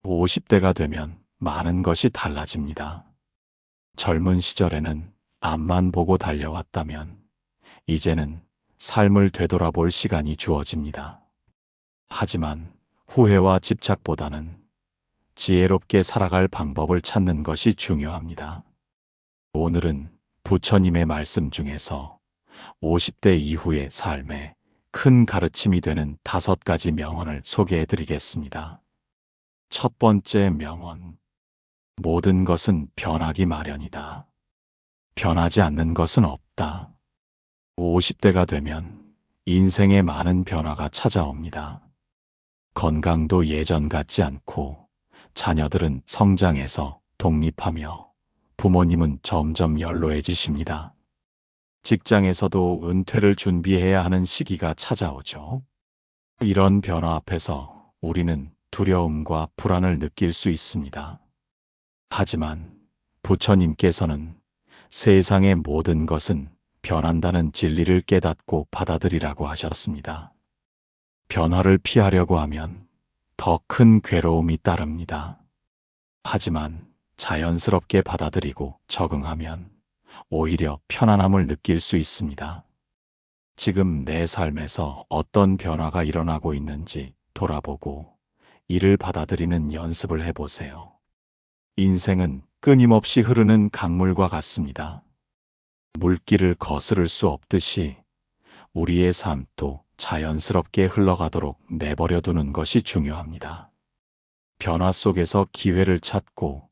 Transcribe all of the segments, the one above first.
50대가 되면 많은 것이 달라집니다. 젊은 시절에는 앞만 보고 달려왔다면 이제는 삶을 되돌아볼 시간이 주어집니다. 하지만 후회와 집착보다는 지혜롭게 살아갈 방법을 찾는 것이 중요합니다. 오늘은 부처님의 말씀 중에서 50대 이후의 삶에 큰 가르침이 되는 5가지 명언을 소개해 드리겠습니다. 첫 번째 명언. 모든 것은 변하기 마련이다. 변하지 않는 것은 없다. 50대가 되면 인생에 많은 변화가 찾아옵니다. 건강도 예전 같지 않고 자녀들은 성장해서 독립하며 부모님은 점점 연로해지십니다. 직장에서도 은퇴를 준비해야 하는 시기가 찾아오죠. 이런 변화 앞에서 우리는 두려움과 불안을 느낄 수 있습니다. 하지만 부처님께서는 세상의 모든 것은 변한다는 진리를 깨닫고 받아들이라고 하셨습니다. 변화를 피하려고 하면 더 큰 괴로움이 따릅니다. 하지만 자연스럽게 받아들이고 적응하면 오히려 편안함을 느낄 수 있습니다. 지금 내 삶에서 어떤 변화가 일어나고 있는지 돌아보고 이를 받아들이는 연습을 해보세요. 인생은 끊임없이 흐르는 강물과 같습니다. 물길을 거스를 수 없듯이 우리의 삶도 자연스럽게 흘러가도록 내버려 두는 것이 중요합니다. 변화 속에서 기회를 찾고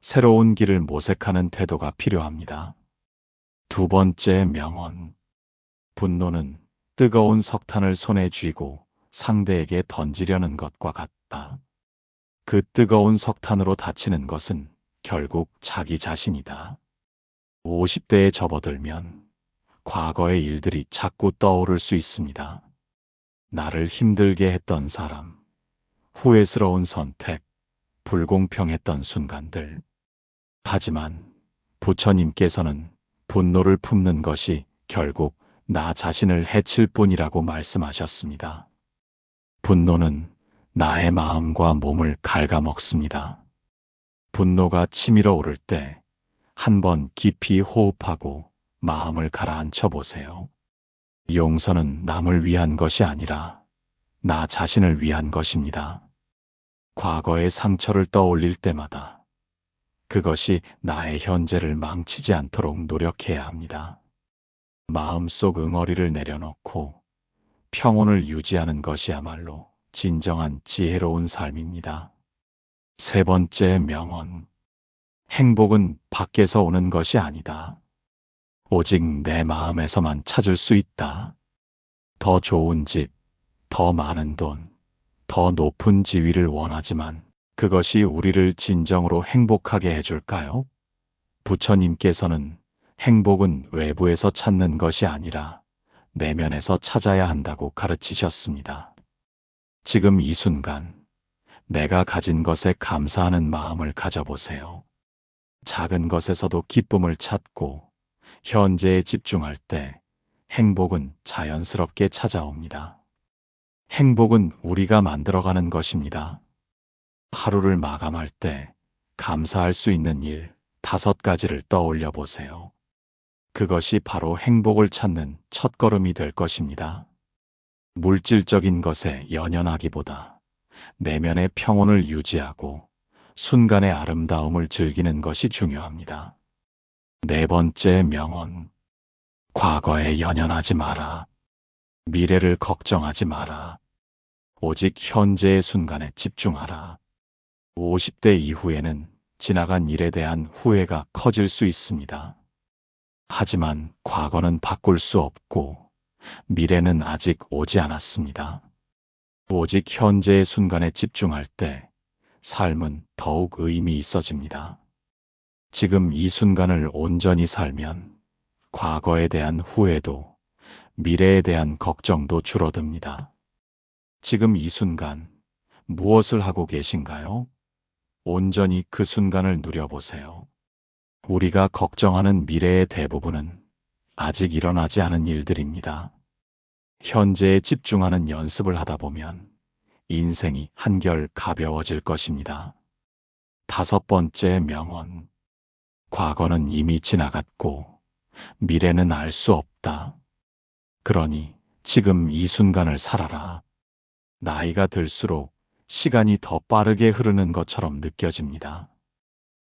새로운 길을 모색하는 태도가 필요합니다. 두 번째 명언. 분노는 뜨거운 석탄을 손에 쥐고 상대에게 던지려는 것과 같다. 그 뜨거운 석탄으로 다치는 것은 결국 자기 자신이다. 50대에 접어들면 과거의 일들이 자꾸 떠오를 수 있습니다. 나를 힘들게 했던 사람, 후회스러운 선택, 불공평했던 순간들. 하지만 부처님께서는 분노를 품는 것이 결국 나 자신을 해칠 뿐이라고 말씀하셨습니다. 분노는 나의 마음과 몸을 갉아먹습니다. 분노가 치밀어 오를 때 한번 깊이 호흡하고 마음을 가라앉혀 보세요. 용서는 남을 위한 것이 아니라 나 자신을 위한 것입니다. 과거의 상처를 떠올릴 때마다 그것이 나의 현재를 망치지 않도록 노력해야 합니다. 마음속 응어리를 내려놓고 평온을 유지하는 것이야말로 진정한 지혜로운 삶입니다. 세 번째 명언. 행복은 밖에서 오는 것이 아니다. 오직 내 마음에서만 찾을 수 있다. 더 좋은 집, 더 많은 돈, 더 높은 지위를 원하지만 그것이 우리를 진정으로 행복하게 해줄까요? 부처님께서는 행복은 외부에서 찾는 것이 아니라 내면에서 찾아야 한다고 가르치셨습니다. 지금 이 순간 내가 가진 것에 감사하는 마음을 가져보세요. 작은 것에서도 기쁨을 찾고 현재에 집중할 때 행복은 자연스럽게 찾아옵니다. 행복은 우리가 만들어가는 것입니다. 하루를 마감할 때 감사할 수 있는 일 5가지를 떠올려 보세요. 그것이 바로 행복을 찾는 첫걸음이 될 것입니다. 물질적인 것에 연연하기보다 내면의 평온을 유지하고 순간의 아름다움을 즐기는 것이 중요합니다. 네 번째 명언. 과거에 연연하지 마라. 미래를 걱정하지 마라. 오직 현재의 순간에 집중하라. 50대 이후에는 지나간 일에 대한 후회가 커질 수 있습니다. 하지만 과거는 바꿀 수 없고 미래는 아직 오지 않았습니다. 오직 현재의 순간에 집중할 때 삶은 더욱 의미 있어집니다. 지금 이 순간을 온전히 살면 과거에 대한 후회도 미래에 대한 걱정도 줄어듭니다. 지금 이 순간 무엇을 하고 계신가요? 온전히 그 순간을 누려보세요. 우리가 걱정하는 미래의 대부분은 아직 일어나지 않은 일들입니다. 현재에 집중하는 연습을 하다 보면 인생이 한결 가벼워질 것입니다. 5번째 명언. 과거는 이미 지나갔고 미래는 알 수 없다. 그러니 지금 이 순간을 살아라. 나이가 들수록 시간이 더 빠르게 흐르는 것처럼 느껴집니다.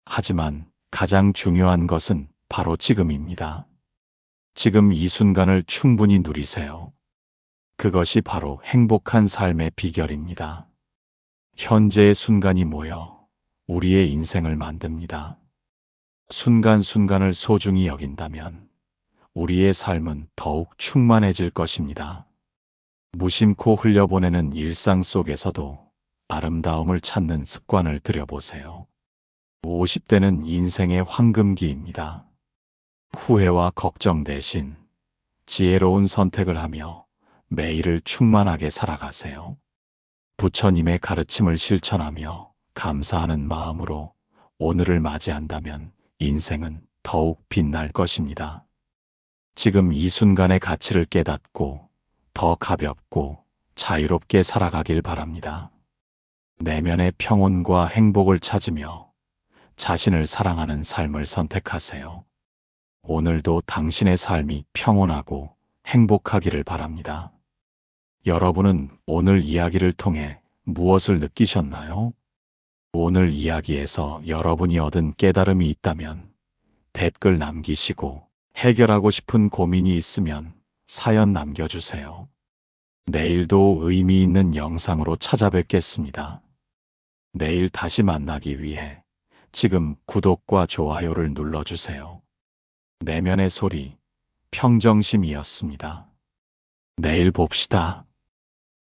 하지만 가장 중요한 것은 바로 지금입니다. 지금 이 순간을 충분히 누리세요. 그것이 바로 행복한 삶의 비결입니다. 현재의 순간이 모여 우리의 인생을 만듭니다. 순간순간을 소중히 여긴다면 우리의 삶은 더욱 충만해질 것입니다. 무심코 흘려보내는 일상 속에서도 아름다움을 찾는 습관을 들여보세요. 50대는 인생의 황금기입니다. 후회와 걱정 대신 지혜로운 선택을 하며 매일을 충만하게 살아가세요. 부처님의 가르침을 실천하며 감사하는 마음으로 오늘을 맞이한다면 인생은 더욱 빛날 것입니다. 지금 이 순간의 가치를 깨닫고 더 가볍고 자유롭게 살아가길 바랍니다. 내면의 평온과 행복을 찾으며 자신을 사랑하는 삶을 선택하세요. 오늘도 당신의 삶이 평온하고 행복하기를 바랍니다. 여러분은 오늘 이야기를 통해 무엇을 느끼셨나요? 오늘 이야기에서 여러분이 얻은 깨달음이 있다면 댓글 남기시고 해결하고 싶은 고민이 있으면 사연 남겨주세요. 내일도 의미 있는 영상으로 찾아뵙겠습니다. 내일 다시 만나기 위해 지금 구독과 좋아요를 눌러주세요. 내면의 소리, 평정심이었습니다. 내일 봅시다.